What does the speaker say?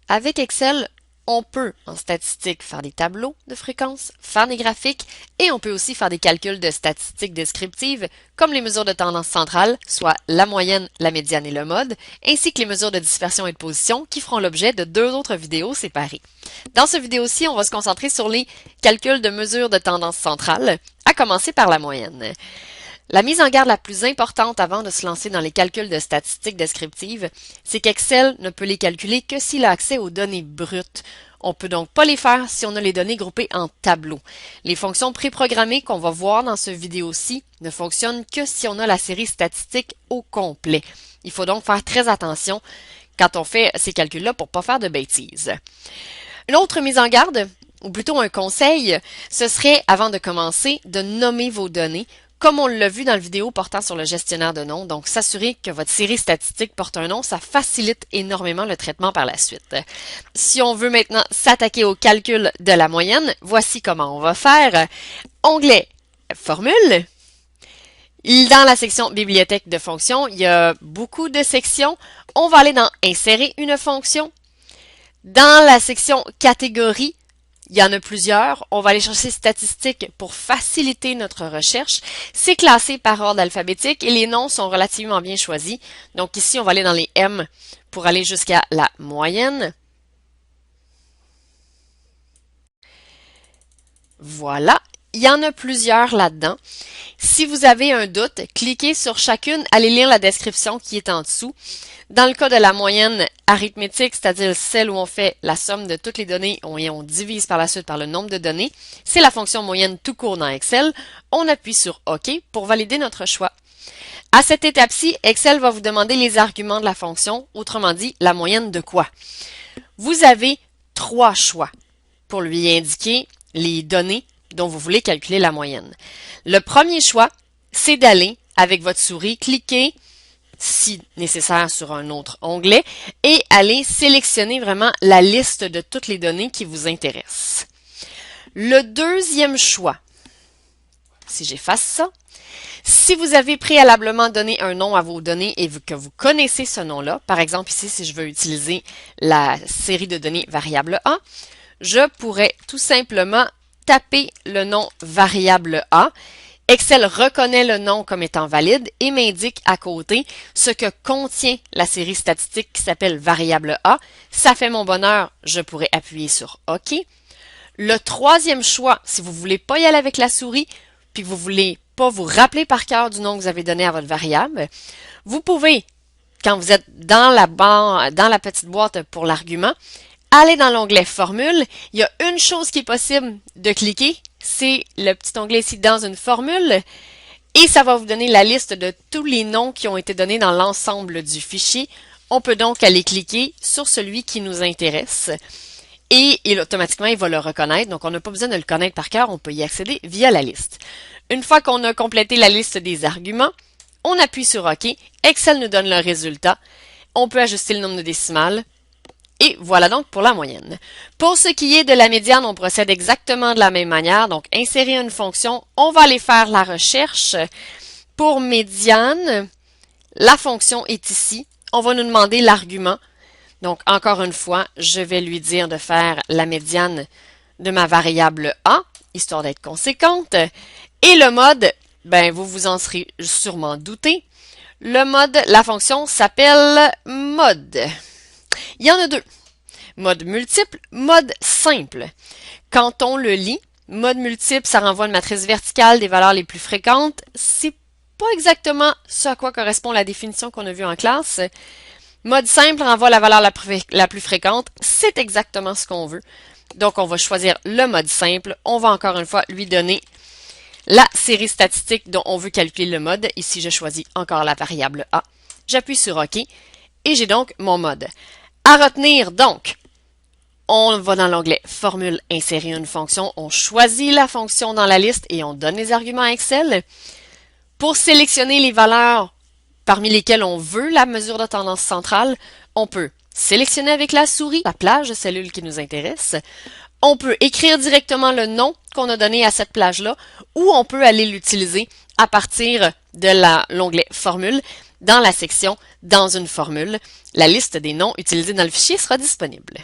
Avec Excel, on peut, en statistique, faire des tableaux de fréquence, faire des graphiques, et on peut aussi faire des calculs de statistiques descriptives, comme les mesures de tendance centrale, soit la moyenne, la médiane et le mode, ainsi que les mesures de dispersion et de position, qui feront l'objet de deux autres vidéos séparées. Dans cette vidéo-ci, on va se concentrer sur les calculs de mesures de tendance centrale, à commencer par la moyenne. La mise en garde la plus importante avant de se lancer dans les calculs de statistiques descriptives, c'est qu'Excel ne peut les calculer que s'il a accès aux données brutes. On peut donc pas les faire si on a les données groupées en tableaux. Les fonctions préprogrammées qu'on va voir dans cette vidéo-ci ne fonctionnent que si on a la série statistique au complet. Il faut donc faire très attention quand on fait ces calculs-là pour pas faire de bêtises. Une autre mise en garde, ou plutôt un conseil, ce serait, avant de commencer, de nommer vos données, comme on l'a vu dans la vidéo portant sur le gestionnaire de noms. Donc, s'assurer que votre série statistique porte un nom, ça facilite énormément le traitement par la suite. Si on veut maintenant s'attaquer au calcul de la moyenne, voici comment on va faire. Onglet Formule. Dans la section Bibliothèque de fonctions, il y a beaucoup de sections. On va aller dans Insérer une fonction. Dans la section Catégorie, il y en a plusieurs. On va aller chercher statistiques pour faciliter notre recherche. C'est classé par ordre alphabétique et les noms sont relativement bien choisis. Donc ici, on va aller dans les M pour aller jusqu'à la moyenne. Voilà. Il y en a plusieurs là-dedans. Si vous avez un doute, cliquez sur chacune, allez lire la description qui est en dessous. Dans le cas de la moyenne arithmétique, c'est-à-dire celle où on fait la somme de toutes les données et on divise par la suite par le nombre de données, c'est la fonction moyenne tout court dans Excel. On appuie sur OK pour valider notre choix. À cette étape-ci, Excel va vous demander les arguments de la fonction, autrement dit, la moyenne de quoi? Vous avez trois choix pour lui indiquer les données dont vous voulez calculer la moyenne. Le premier choix, c'est d'aller avec votre souris, cliquer si nécessaire sur un autre onglet et aller sélectionner vraiment la liste de toutes les données qui vous intéressent. Le deuxième choix, si j'efface ça, si vous avez préalablement donné un nom à vos données et que vous connaissez ce nom-là, par exemple ici si je veux utiliser la série de données variable A, je pourrais tout simplement taper le nom variable A. Excel reconnaît le nom comme étant valide et m'indique à côté ce que contient la série statistique qui s'appelle variable A. Ça fait mon bonheur, je pourrais appuyer sur OK. Le troisième choix, si vous voulez pas y aller avec la souris, puis que vous voulez pas vous rappeler par cœur du nom que vous avez donné à votre variable, vous pouvez, quand vous êtes dans la petite boîte pour l'argument, aller dans l'onglet Formule. Il y a une chose qui est possible de cliquer, c'est le petit onglet ici dans une formule et ça va vous donner la liste de tous les noms qui ont été donnés dans l'ensemble du fichier. On peut donc aller cliquer sur celui qui nous intéresse et automatiquement il va le reconnaître. Donc on n'a pas besoin de le connaître par cœur, on peut y accéder via la liste. Une fois qu'on a complété la liste des arguments, on appuie sur OK. Excel nous donne le résultat. On peut ajuster le nombre de décimales. Et voilà donc pour la moyenne. Pour ce qui est de la médiane, on procède exactement de la même manière. Donc, insérer une fonction, on va aller faire la recherche. Pour médiane, la fonction est ici. On va nous demander l'argument. Donc, encore une fois, je vais lui dire de faire la médiane de ma variable A, histoire d'être conséquente. Et le mode, ben, vous vous en serez sûrement douté. Le mode, la fonction s'appelle mode. Il y en a deux. Mode multiple, mode simple. Quand on le lit, mode multiple, ça renvoie une matrice verticale des valeurs les plus fréquentes. C'est pas exactement ce à quoi correspond la définition qu'on a vue en classe. Mode simple renvoie la valeur la plus fréquente. C'est exactement ce qu'on veut. Donc, on va choisir le mode simple. On va encore une fois lui donner la série statistique dont on veut calculer le mode. Ici, je choisis encore la variable A. J'appuie sur OK et j'ai donc mon mode. À retenir donc, on va dans l'onglet Formule, insérer une fonction, on choisit la fonction dans la liste et on donne les arguments à Excel. Pour sélectionner les valeurs parmi lesquelles on veut la mesure de tendance centrale, on peut sélectionner avec la souris la plage de cellules qui nous intéresse. On peut écrire directement le nom qu'on a donné à cette plage-là ou on peut aller l'utiliser à partir de l'onglet Formule. dans la section « Dans une formule ». La liste des noms utilisés dans le fichier sera disponible.